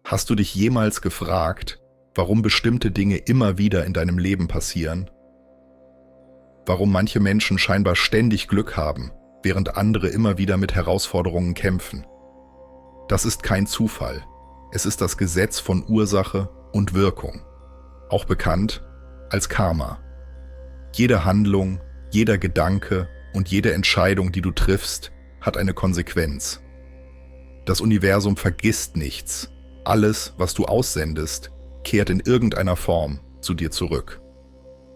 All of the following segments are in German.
Hast du dich jemals gefragt, warum bestimmte Dinge immer wieder in deinem Leben passieren? Warum manche Menschen scheinbar ständig Glück haben, während andere immer wieder mit Herausforderungen kämpfen? Das ist kein Zufall. Es ist das Gesetz von Ursache und Wirkung, auch bekannt als Karma. Jede Handlung, jeder Gedanke und jede Entscheidung, die du triffst, hat eine Konsequenz. Das Universum vergisst nichts. Alles, was du aussendest, kehrt in irgendeiner Form zu dir zurück.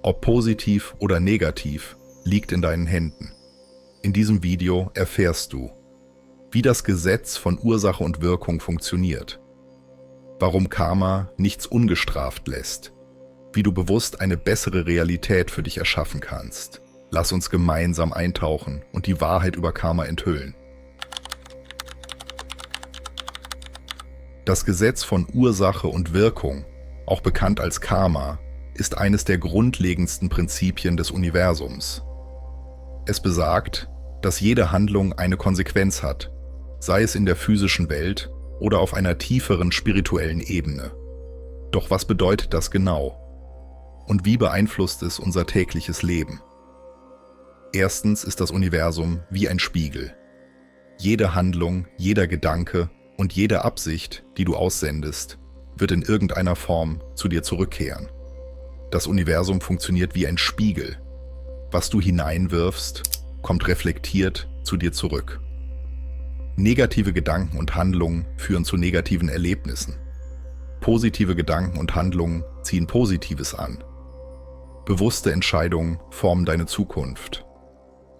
Ob positiv oder negativ, liegt in deinen Händen. In diesem Video erfährst du, wie das Gesetz von Ursache und Wirkung funktioniert, warum Karma nichts ungestraft lässt, wie du bewusst eine bessere Realität für dich erschaffen kannst. Lass uns gemeinsam eintauchen und die Wahrheit über Karma enthüllen. Das Gesetz von Ursache und Wirkung, auch bekannt als Karma, ist eines der grundlegendsten Prinzipien des Universums. Es besagt, dass jede Handlung eine Konsequenz hat, sei es in der physischen Welt oder auf einer tieferen spirituellen Ebene. Doch was bedeutet das genau? Und wie beeinflusst es unser tägliches Leben? Erstens ist das Universum wie ein Spiegel. Jede Handlung, jeder Gedanke und jede Absicht, die du aussendest, wird in irgendeiner Form zu dir zurückkehren. Das Universum funktioniert wie ein Spiegel. Was du hineinwirfst, kommt reflektiert zu dir zurück. Negative Gedanken und Handlungen führen zu negativen Erlebnissen. Positive Gedanken und Handlungen ziehen Positives an. Bewusste Entscheidungen formen deine Zukunft.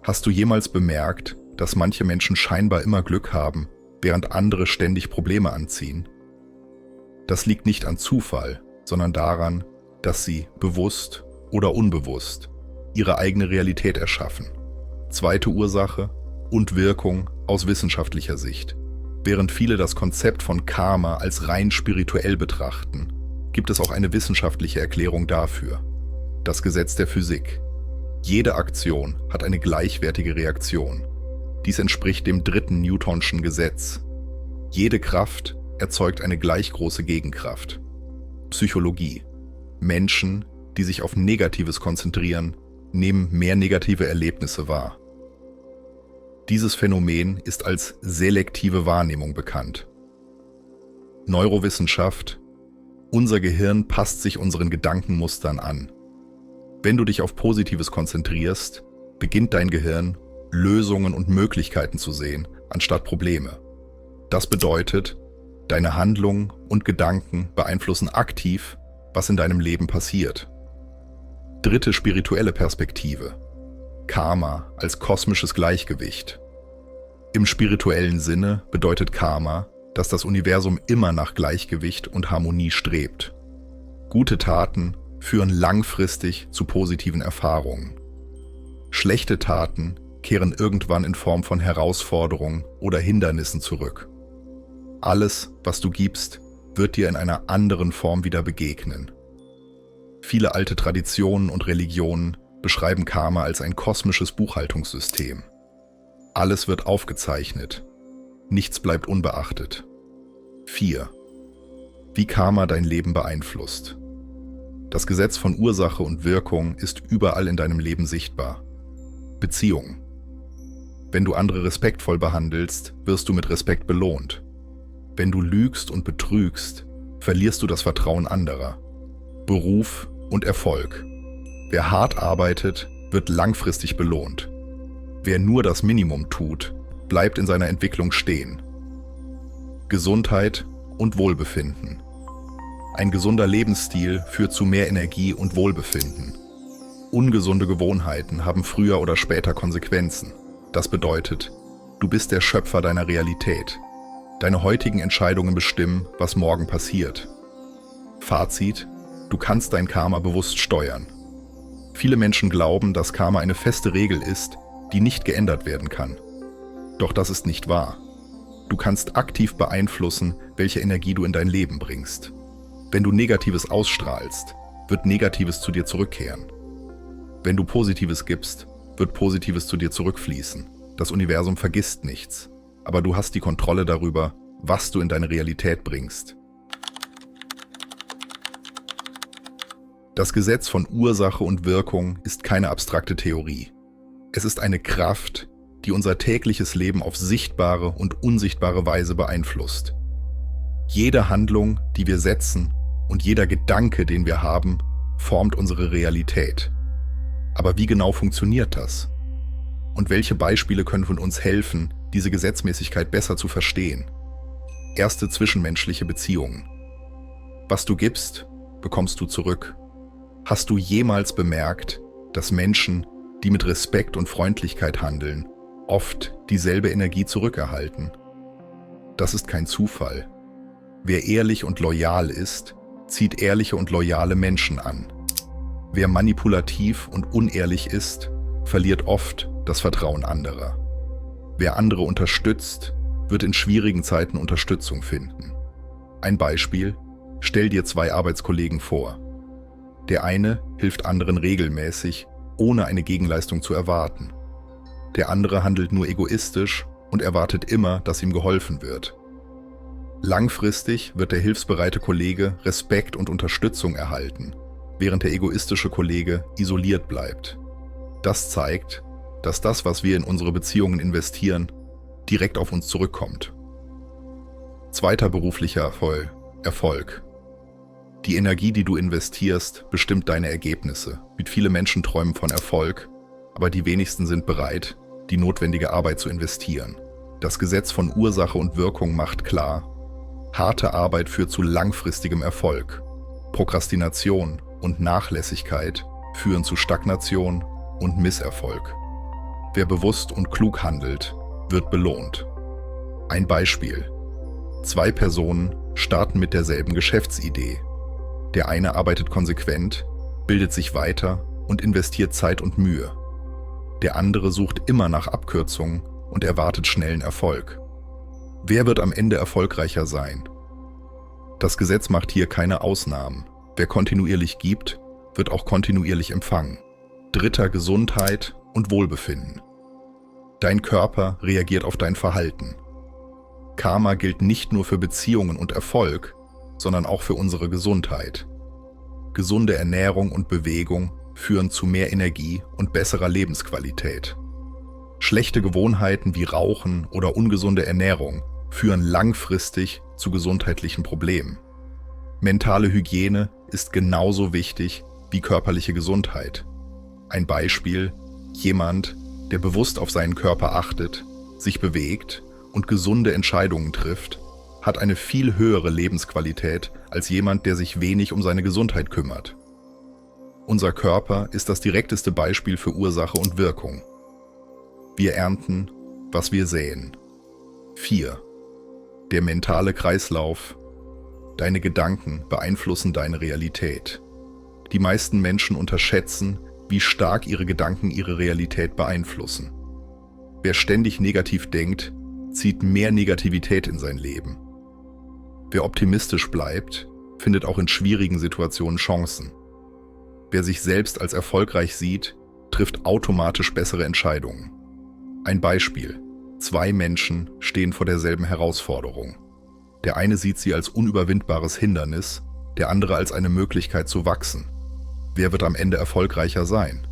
Hast du jemals bemerkt, dass manche Menschen scheinbar immer Glück haben, während andere ständig Probleme anziehen? Das liegt nicht an Zufall, sondern daran, dass sie bewusst oder unbewusst ihre eigene Realität erschaffen. Zweite Ursache und Wirkung aus wissenschaftlicher Sicht. Während viele das Konzept von Karma als rein spirituell betrachten, gibt es auch eine wissenschaftliche Erklärung dafür. Das Gesetz der Physik. Jede Aktion hat eine gleichwertige Reaktion. Dies entspricht dem dritten Newtonschen Gesetz. Jede Kraft erzeugt eine gleich große Gegenkraft. Psychologie. Menschen, die sich auf Negatives konzentrieren, nehmen mehr negative Erlebnisse wahr. Dieses Phänomen ist als selektive Wahrnehmung bekannt. Neurowissenschaft. Unser Gehirn passt sich unseren Gedankenmustern an. Wenn du dich auf Positives konzentrierst, beginnt dein Gehirn, Lösungen und Möglichkeiten zu sehen, anstatt Probleme. Das bedeutet, deine Handlungen und Gedanken beeinflussen aktiv, was in deinem Leben passiert. Dritte spirituelle Perspektive. Karma als kosmisches Gleichgewicht. Im spirituellen Sinne bedeutet Karma, dass das Universum immer nach Gleichgewicht und Harmonie strebt. Gute Taten führen langfristig zu positiven Erfahrungen. Schlechte Taten kehren irgendwann in Form von Herausforderungen oder Hindernissen zurück. Alles, was du gibst, wird dir in einer anderen Form wieder begegnen. Viele alte Traditionen und Religionen beschreiben Karma als ein kosmisches Buchhaltungssystem. Alles wird aufgezeichnet. Nichts bleibt unbeachtet. 4. Wie Karma dein Leben beeinflusst. Das Gesetz von Ursache und Wirkung ist überall in deinem Leben sichtbar. Beziehungen. Wenn du andere respektvoll behandelst, wirst du mit Respekt belohnt. Wenn du lügst und betrügst, verlierst du das Vertrauen anderer. Beruf und Erfolg. Wer hart arbeitet, wird langfristig belohnt. Wer nur das Minimum tut, bleibt in seiner Entwicklung stehen. Gesundheit und Wohlbefinden. Ein gesunder Lebensstil führt zu mehr Energie und Wohlbefinden. Ungesunde Gewohnheiten haben früher oder später Konsequenzen. Das bedeutet, du bist der Schöpfer deiner Realität. Deine heutigen Entscheidungen bestimmen, was morgen passiert. Fazit: Du kannst dein Karma bewusst steuern. Viele Menschen glauben, dass Karma eine feste Regel ist, die nicht geändert werden kann. Doch das ist nicht wahr. Du kannst aktiv beeinflussen, welche Energie du in dein Leben bringst. Wenn du Negatives ausstrahlst, wird Negatives zu dir zurückkehren. Wenn du Positives gibst, wird Positives zu dir zurückfließen. Das Universum vergisst nichts, aber du hast die Kontrolle darüber, was du in deine Realität bringst. Das Gesetz von Ursache und Wirkung ist keine abstrakte Theorie. Es ist eine Kraft, die unser tägliches Leben auf sichtbare und unsichtbare Weise beeinflusst. Jede Handlung, die wir setzen, und jeder Gedanke, den wir haben, formt unsere Realität. Aber wie genau funktioniert das? Und welche Beispiele können von uns helfen, diese Gesetzmäßigkeit besser zu verstehen? Erste zwischenmenschliche Beziehungen. Was du gibst, bekommst du zurück. Hast du jemals bemerkt, dass Menschen, die mit Respekt und Freundlichkeit handeln, oft dieselbe Energie zurückerhalten? Das ist kein Zufall. Wer ehrlich und loyal ist, zieht ehrliche und loyale Menschen an. Wer manipulativ und unehrlich ist, verliert oft das Vertrauen anderer. Wer andere unterstützt, wird in schwierigen Zeiten Unterstützung finden. Ein Beispiel: Stell dir zwei Arbeitskollegen vor. Der eine hilft anderen regelmäßig, ohne eine Gegenleistung zu erwarten. Der andere handelt nur egoistisch und erwartet immer, dass ihm geholfen wird. Langfristig wird der hilfsbereite Kollege Respekt und Unterstützung erhalten, während der egoistische Kollege isoliert bleibt. Das zeigt, dass das, was wir in unsere Beziehungen investieren, direkt auf uns zurückkommt. Zweiter beruflicher Erfolg. Die Energie, die du investierst, bestimmt deine Ergebnisse. Viele Menschen träumen von Erfolg, aber die wenigsten sind bereit, die notwendige Arbeit zu investieren. Das Gesetz von Ursache und Wirkung macht klar: Harte Arbeit führt zu langfristigem Erfolg. Prokrastination und Nachlässigkeit führen zu Stagnation und Misserfolg. Wer bewusst und klug handelt, wird belohnt. Ein Beispiel: Zwei Personen starten mit derselben Geschäftsidee. Der eine arbeitet konsequent, bildet sich weiter und investiert Zeit und Mühe. Der andere sucht immer nach Abkürzungen und erwartet schnellen Erfolg. Wer wird am Ende erfolgreicher sein? Das Gesetz macht hier keine Ausnahmen. Wer kontinuierlich gibt, wird auch kontinuierlich empfangen. Dritter: Gesundheit und Wohlbefinden. Dein Körper reagiert auf dein Verhalten. Karma gilt nicht nur für Beziehungen und Erfolg, sondern auch für unsere Gesundheit. Gesunde Ernährung und Bewegung führen zu mehr Energie und besserer Lebensqualität. Schlechte Gewohnheiten wie Rauchen oder ungesunde Ernährung führen langfristig zu gesundheitlichen Problemen. Mentale Hygiene ist genauso wichtig wie körperliche Gesundheit. Ein Beispiel: Jemand, der bewusst auf seinen Körper achtet, sich bewegt und gesunde Entscheidungen trifft, hat eine viel höhere Lebensqualität als jemand, der sich wenig um seine Gesundheit kümmert. Unser Körper ist das direkteste Beispiel für Ursache und Wirkung. Wir ernten, was wir säen. 4. Der mentale Kreislauf. Deine Gedanken beeinflussen deine Realität. Die meisten Menschen unterschätzen, wie stark ihre Gedanken ihre Realität beeinflussen. Wer ständig negativ denkt, zieht mehr Negativität in sein Leben. Wer optimistisch bleibt, findet auch in schwierigen Situationen Chancen. Wer sich selbst als erfolgreich sieht, trifft automatisch bessere Entscheidungen. Ein Beispiel: Zwei Menschen stehen vor derselben Herausforderung. Der eine sieht sie als unüberwindbares Hindernis, der andere als eine Möglichkeit zu wachsen. Wer wird am Ende erfolgreicher sein?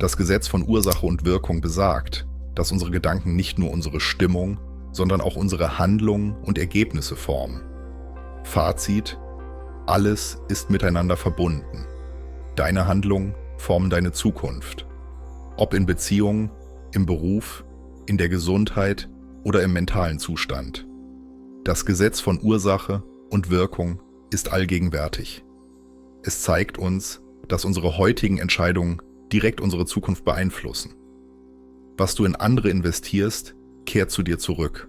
Das Gesetz von Ursache und Wirkung besagt, dass unsere Gedanken nicht nur unsere Stimmung, sondern auch unsere Handlungen und Ergebnisse formen. Fazit: Alles ist miteinander verbunden. Deine Handlungen formen deine Zukunft. Ob in Beziehungen, im Beruf, in der Gesundheit oder im mentalen Zustand. Das Gesetz von Ursache und Wirkung ist allgegenwärtig. Es zeigt uns, dass unsere heutigen Entscheidungen direkt unsere Zukunft beeinflussen. Was du in andere investierst, kehrt zu dir zurück.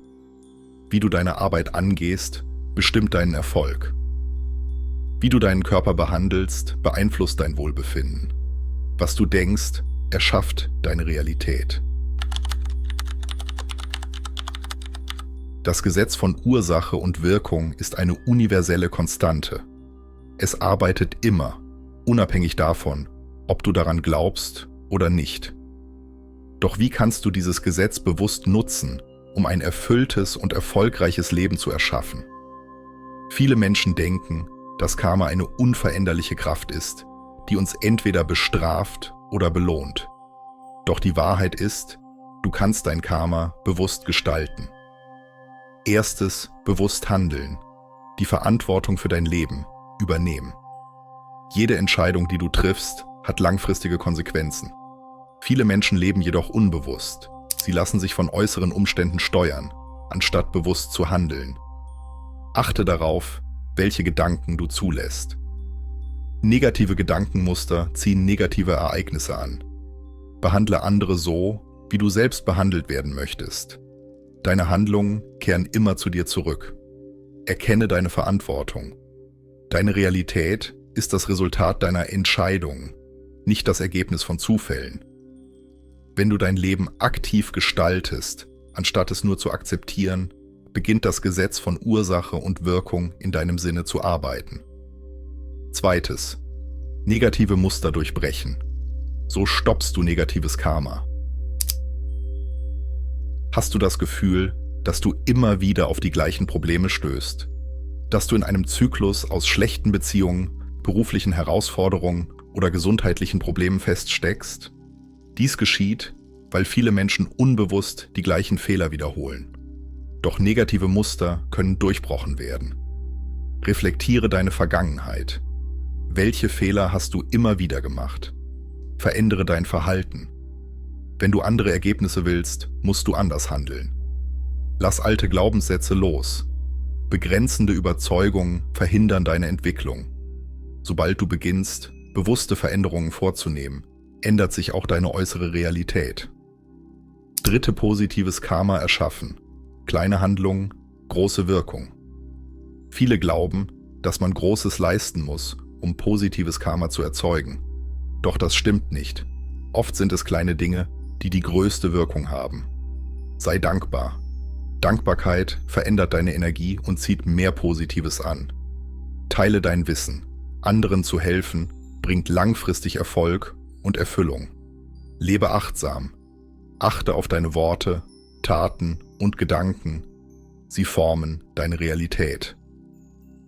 Wie du deine Arbeit angehst, bestimmt deinen Erfolg. Wie du deinen Körper behandelst, beeinflusst dein Wohlbefinden. Was du denkst, erschafft deine Realität. Das Gesetz von Ursache und Wirkung ist eine universelle Konstante. Es arbeitet immer, unabhängig davon, ob du daran glaubst oder nicht. Doch wie kannst du dieses Gesetz bewusst nutzen, um ein erfülltes und erfolgreiches Leben zu erschaffen? Viele Menschen denken, dass Karma eine unveränderliche Kraft ist, die uns entweder bestraft oder belohnt. Doch die Wahrheit ist, du kannst dein Karma bewusst gestalten. Erstes, bewusst handeln. Die Verantwortung für dein Leben übernehmen. Jede Entscheidung, die du triffst, hat langfristige Konsequenzen. Viele Menschen leben jedoch unbewusst. Sie lassen sich von äußeren Umständen steuern, anstatt bewusst zu handeln. Achte darauf, welche Gedanken du zulässt. Negative Gedankenmuster ziehen negative Ereignisse an. Behandle andere so, wie du selbst behandelt werden möchtest. Deine Handlungen kehren immer zu dir zurück. Erkenne deine Verantwortung. Deine Realität ist das Resultat deiner Entscheidungen, nicht das Ergebnis von Zufällen. Wenn du dein Leben aktiv gestaltest, anstatt es nur zu akzeptieren, beginnt das Gesetz von Ursache und Wirkung in deinem Sinne zu arbeiten. Zweites, negative Muster durchbrechen. So stoppst du negatives Karma. Hast du das Gefühl, dass du immer wieder auf die gleichen Probleme stößt? Dass du in einem Zyklus aus schlechten Beziehungen, beruflichen Herausforderungen oder gesundheitlichen Problemen feststeckst? Dies geschieht, weil viele Menschen unbewusst die gleichen Fehler wiederholen. Doch negative Muster können durchbrochen werden. Reflektiere deine Vergangenheit. Welche Fehler hast du immer wieder gemacht? Verändere dein Verhalten. Wenn du andere Ergebnisse willst, musst du anders handeln. Lass alte Glaubenssätze los. Begrenzende Überzeugungen verhindern deine Entwicklung. Sobald du beginnst, bewusste Veränderungen vorzunehmen, ändert sich auch deine äußere Realität. Dritte, positives Karma erschaffen. Kleine Handlungen, große Wirkung. Viele glauben, dass man Großes leisten muss, um positives Karma zu erzeugen. Doch das stimmt nicht. Oft sind es kleine Dinge, die die größte Wirkung haben. Sei dankbar. Dankbarkeit verändert deine Energie und zieht mehr Positives an. Teile dein Wissen. Anderen zu helfen, bringt langfristig Erfolg und Erfüllung. Lebe achtsam. Achte auf deine Worte, Taten und Gedanken. Sie formen deine Realität.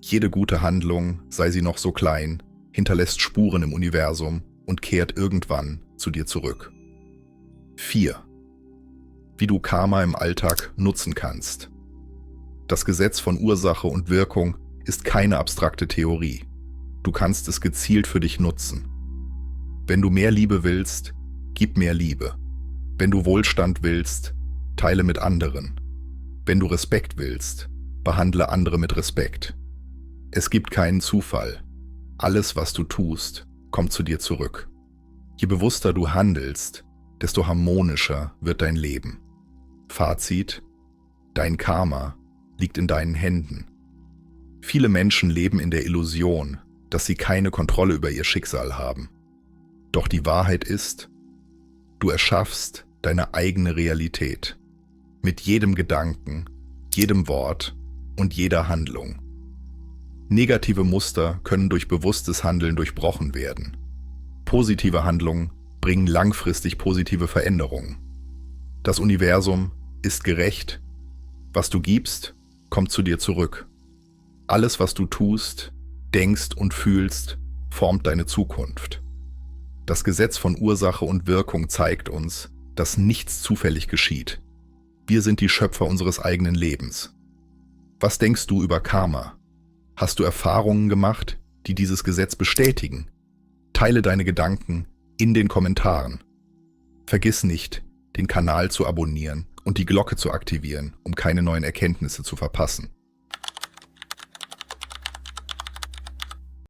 Jede gute Handlung, sei sie noch so klein, hinterlässt Spuren im Universum und kehrt irgendwann zu dir zurück. 4. Wie du Karma im Alltag nutzen kannst. Das Gesetz von Ursache und Wirkung ist keine abstrakte Theorie. Du kannst es gezielt für dich nutzen. Wenn du mehr Liebe willst, gib mehr Liebe. Wenn du Wohlstand willst, teile mit anderen. Wenn du Respekt willst, behandle andere mit Respekt. Es gibt keinen Zufall. Alles, was du tust, kommt zu dir zurück. Je bewusster du handelst, desto harmonischer wird dein Leben. Fazit: Dein Karma liegt in deinen Händen. Viele Menschen leben in der Illusion, dass sie keine Kontrolle über ihr Schicksal haben. Doch die Wahrheit ist, du erschaffst deine eigene Realität. Mit jedem Gedanken, jedem Wort und jeder Handlung. Negative Muster können durch bewusstes Handeln durchbrochen werden. Positive Handlungen bringen langfristig positive Veränderungen. Das Universum ist gerecht. Was du gibst, kommt zu dir zurück. Alles, was du tust, denkst und fühlst, formt deine Zukunft. Das Gesetz von Ursache und Wirkung zeigt uns, dass nichts zufällig geschieht. Wir sind die Schöpfer unseres eigenen Lebens. Was denkst du über Karma? Hast du Erfahrungen gemacht, die dieses Gesetz bestätigen? Teile deine Gedanken in den Kommentaren. Vergiss nicht, den Kanal zu abonnieren und die Glocke zu aktivieren, um keine neuen Erkenntnisse zu verpassen.